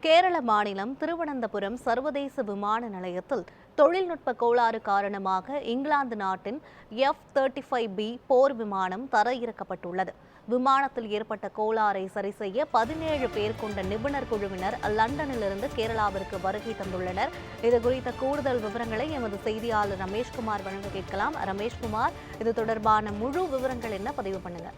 கேரள மாநிலம் திருவனந்தபுரம் சர்வதேச விமான நிலையத்தில் தொழில்நுட்ப கோளாறு காரணமாக இங்கிலாந்து நாட்டின் F-35B போர் விமானம் தரையிறக்கப்பட்டுள்ளது. விமானத்தில் ஏற்பட்ட கோளாறை சரிசெய்ய 17 பேர் கொண்ட நிபுணர் குழுவினர் லண்டனிலிருந்து கேரளாவிற்கு வருகை தந்துள்ளனர். இதுகுறித்த கூடுதல் விவரங்களை எமது செய்தியாளர் ரமேஷ்குமார் வழங்க கேட்கலாம். ரமேஷ்குமார், இது தொடர்பான முழு விவரங்கள் என்ன பதிவு பண்ணுங்க.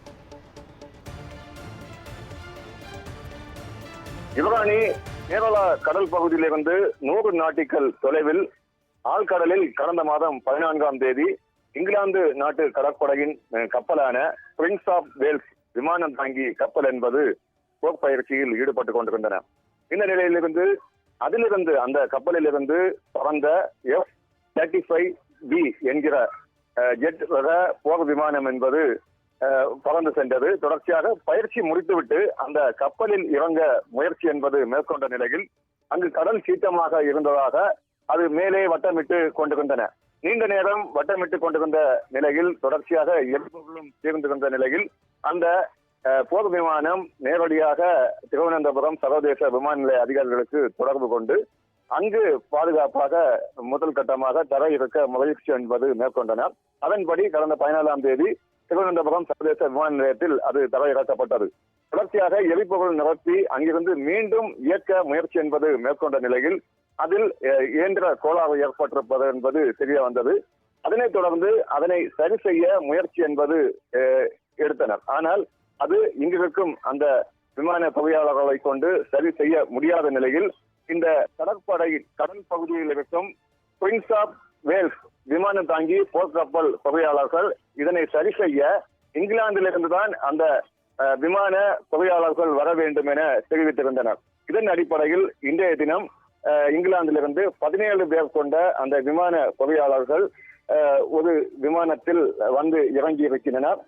யுவராணி, கேரளா கடல் பகுதியிலிருந்து 100 நாட்டிக்கல் தொலைவில் ஆழ்கடலில் கடந்த மாதம் 14ஆம் தேதி இங்கிலாந்து நாட்டு கடற்படையின் கப்பலான பிரின்ஸ் ஆஃப் வேல்ஸ் விமானம் தாங்கி கப்பல் என்பது போர் பயிற்சியில் ஈடுபட்டுக் கொண்டிருந்தன. இந்த நிலையிலிருந்து அந்த கப்பலிலிருந்து பறந்த F-35B என்கிற ஜெட் ரக போர் விமானம் என்பது பறந்து சென்றது. தொடர்ச்சியாக பயிற்சி முடித்துவிட்டு அந்த கப்பலில் இறங்க முயற்சி என்பது மேற்கொண்ட நிலையில் அங்கு கடல் சீற்றமாக இருந்ததாக அது மேலே வட்டமிட்டு கொண்டிருந்தன. நீண்ட நேரம் வட்டமிட்டு கொண்டிருந்த நிலையில் தொடர்ச்சியாக எரிபொருளும் தீர்ந்திருந்த நிலையில் அந்த போர் விமானம் நேரடியாக திருவனந்தபுரம் சர்வதேச விமான நிலைய அதிகாரிகளுக்கு தொடர்பு கொண்டு அங்கு பாதுகாப்பாக முதல் கட்டமாக தரையிறக்க முயற்சி என்பது மேற்கொண்டனர். அதன்படி கடந்த 14ஆம் தேதி திருவனந்தபுரம் சர்வதேச விமான நிலையத்தில் அது தரையிறக்கப்பட்டது. தொடர்ச்சியாக எரிபொருள் நிரப்பி அங்கிருந்து மீண்டும் இயக்க முயற்சி என்பது மேற்கொண்ட நிலையில் அதில் இயந்திர கோளாறு ஏற்பட்டிருப்பது என்பது தெரிய வந்தது. அதனைத் தொடர்ந்து அதனை சரி செய்ய முயற்சி என்பது எடுத்தனர். ஆனால் அது இங்கிருக்கும் அந்த விமான பொறியாளர்களை கொண்டு சரி செய்ய முடியாத நிலையில் இந்த கடல் பகுதியில் இருக்கும் பிரின்ஸ் ஆஃப் வேல்ஸ் விமானம் தாங்கி போர்க்கப்பல் பொறியாளர்கள் இதனை சரி செய்ய இங்கிலாந்திலிருந்துதான் அந்த விமான பொறியாளர்கள் வர வேண்டும் என தெரிவித்திருந்தனர். இதன் அடிப்படையில் இன்றைய தினம் இங்கிலாந்திலிருந்து 17 பேர் கொண்ட அந்த விமான பொறியாளர்கள் ஒரு விமானத்தில் வந்து இறங்கி இருக்கின்றனர்.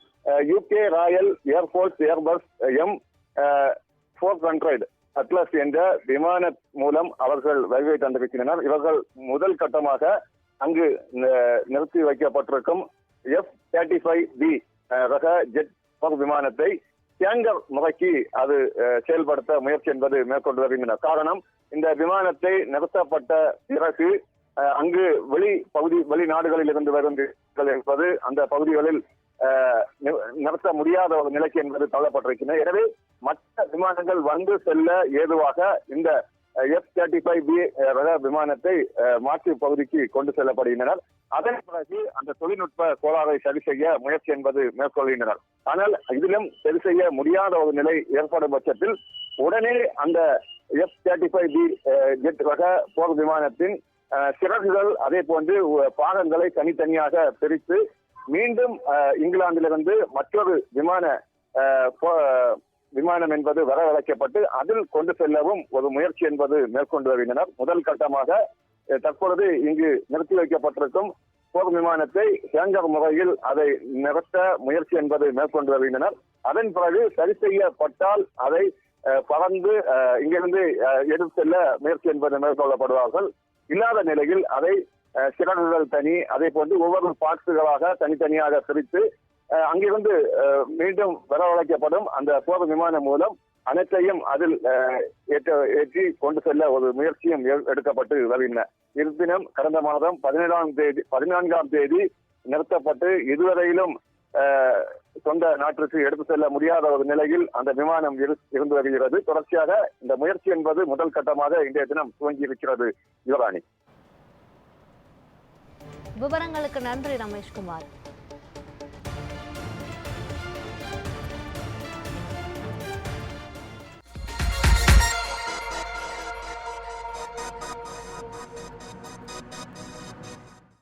UK Royal air force Airbus M400 atlas என்ற விமான மூலம் அவர்கள் வருகை தந்திருக்கின்றனர். இவர்கள் முதல் கட்டமாக அங்கு நிறுத்தி வைக்கப்பட்டிருக்கும் F-35B ரக ஜெட் போர் விமானத்தை டேங்கர் முறைக்கு அது செயல்படுத்த முயற்சி என்பது மேற்கொண்டு வருகின்றனர். காரணம், இந்த விமானத்தை நிறுத்தப்பட்ட பிறகு அங்கு வெளிநாடுகளில் இருந்து வருகின்றனர் என்பது அந்த பகுதிகளில் நிறுத்த முடியாத ஒரு நிலைக்கு என்பது தள்ளப்பட்டிருக்கின்றன. எனவே மற்ற விமானங்கள் வந்து செல்ல ஏதுவாக இந்த F-35B ரக விமானத்தை மாற்று பகுதிக்கு கொண்டு செல்லப்படுகின்றனர். அதன் பிறகு அந்த தொழில்நுட்ப கோளாறை சரி செய்ய முயற்சி என்பது மேற்கொள்கின்றனர். ஆனால் இதிலும் சரி செய்ய முடியாத ஒரு நிலை ஏற்படும் பட்சத்தில் உடனே அந்த F-35B ஜெட் ரக போர் விமானத்தின் சிறகுகள் அதே போன்று பாகங்களை தனித்தனியாக பிரித்து மீண்டும் இங்கிலாந்திலிருந்து மற்றொரு விமானம் என்பது வரவழைக்கப்பட்டு அதில் கொண்டு செல்லவும் ஒரு முயற்சி என்பது மேற்கொண்டு வருகின்றனர். முதல் கட்டமாக தற்பொழுது இங்கு நிறுத்தி வைக்கப்பட்டிருக்கும் போர் விமானத்தை டேங்கர் முறையில் அதை நிறுத்த முயற்சி என்பது மேற்கொண்டு வருகின்றனர். அதன் பிறகு சரி செய்யப்பட்டால் அதை பறந்து இங்கிருந்து எடுத்து செல்ல முயற்சி என்பது மேற்கொள்ளப்படுவார்கள். இல்லாத நிலையில் அதை சிறகுகள் தனி, அதே போன்று ஒவ்வொரு பார்ட்ஸுகளாக தனித்தனியாக பிரித்து அங்கிருந்து மீண்டும் வரவழைக்கப்படும் அந்த போர் விமானம் மூலம் அனைத்தையும் அதில் ஏற்றி கொண்டு செல்ல ஒரு முயற்சியும் எடுக்கப்பட்டு வருகின்றன. இருப்பினும் கடந்த மாதம் 14ஆம் தேதி நிறுத்தப்பட்டு இதுவரையிலும் சொந்த நாட்டிற்கு எடுத்து செல்ல முடியாத ஒரு நிலையில் அந்த விமானம் இருந்து வருகிறது. தொடர்ச்சியாக இந்த முயற்சி என்பது முதல் கட்டமாக இன்றைய தினம் துவங்கி இருக்கிறது. யுவராணி, விவரங்களுக்கு நன்றி ரமேஷ்குமார்.